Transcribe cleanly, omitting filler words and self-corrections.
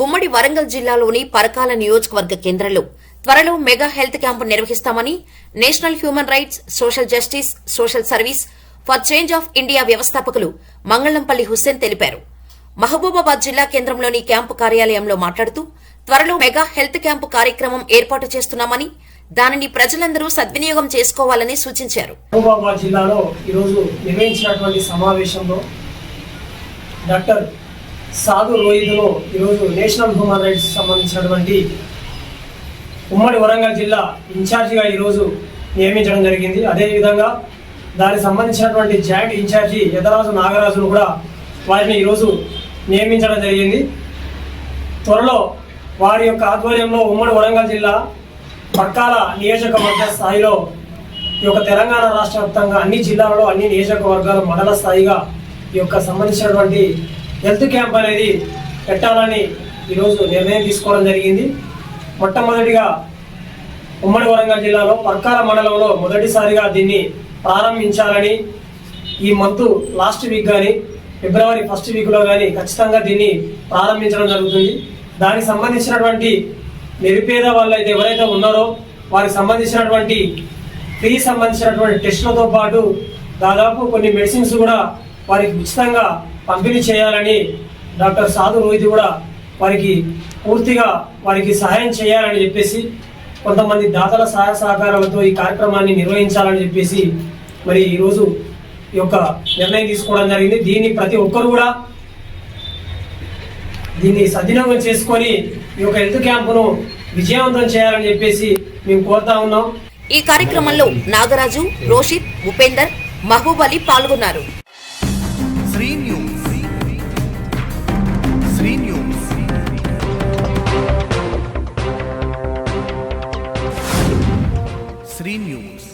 ఉమ్మడి వరంగల్ జిల్లాలోని పరకాల నియోజకవర్గ కేంద్రంలో త్వరలో మెగా హెల్త్ క్యాంపు నిర్వహిస్తామని national human rights, social justice, social service for change of India వ్యవస్థాపకులు మంగళంపల్లి హుస్సేన్ తెలిపారు. మహబూబాబాద్ జిల్లా కేంద్రంలోని క్యాంపు కార్యాలయంలో మాట్లాడుతూ త్వరలో మెగా హెల్త్ క్యాంపు కార్యక్రమం ఏర్పాటు చేస్తున్నామని, దానిని ప్రజలందరూ సద్వినియోగం చేసుకోవాలని సూచించారు. మహబూబాబాద్ జిల్లాలో ఈరోజు నిర్వహించినటువంటి సమావేశంలో డాక్టర్ సాధు రోహిత్ను ఈరోజు నేషనల్ హ్యూమన్ రైట్స్ సంబంధించినటువంటి ఉమ్మడి వరంగల్ జిల్లా ఇన్ఛార్జిగా ఈరోజు నియమించడం జరిగింది. అదేవిధంగా దానికి సంబంధించినటువంటి జాయింట్ ఇన్ఛార్జి యదరాజు నాగరాజును కూడా వారిని ఈరోజు నియమించడం జరిగింది. త్వరలో వారి యొక్క ఆధ్వర్యంలో ఉమ్మడి వరంగల్ జిల్లా పరకాల నియోజకవర్గ స్థాయిలో ఈ యొక్క తెలంగాణ రాష్ట్ర వ్యాప్తంగా అన్ని జిల్లాలలో అన్ని నియోజకవర్గాల మండల స్థాయిగా ఈ యొక్క సంబంధించినటువంటి హెల్త్ క్యాంప్ అనేది పెట్టాలని ఈరోజు నిర్ణయం తీసుకోవడం జరిగింది. మొట్టమొదటిగా ఉమ్మడి వరంగల్ జిల్లాలో పరకాల మండలంలో మొదటిసారిగా దీన్ని ప్రారంభించాలని ఈ మంత్ లాస్ట్ వీక్ కానీ ఫిబ్రవరి ఫస్ట్ వీక్లో కానీ ఖచ్చితంగా దీన్ని ప్రారంభించడం జరుగుతుంది. దానికి సంబంధించినటువంటి నిరుపేద వాళ్ళు అయితే ఎవరైతే ఉన్నారో వారికి సంబంధించినటువంటి ఫ్రీ సంబంధించినటువంటి టెస్టులతో పాటు దాదాపు కొన్ని మెడిసిన్స్ కూడా వారికి ఉచితంగా పంపిణీ చేయాలని డాక్టర్ సాధు రోహిత్ కూడా వారికి పూర్తిగా వారికి సహాయం చేయాలని చెప్పేసి కొంతమంది దాతల సహాయ సహకారాలతో ఈ కార్యక్రమాన్ని నిర్వహించాలని చెప్పేసి మరి ఈరోజు ఈ యొక్క నిర్ణయం తీసుకోవడం జరిగింది. దీన్ని ప్రతి ఒక్కరు కూడా దీన్ని సద్వినియోగం చేసుకొని ఈ యొక్క హెల్త్ క్యాంపును విజయవంతం చేయాలని చెప్పేసి మేము కోరుతా ఉన్నాం. ఈ కార్యక్రమంలో నాగరాజు, రోషిత్, ఉపేందర్, మహబూబ్ అలీ పాల్గొన్నారు. Sri News.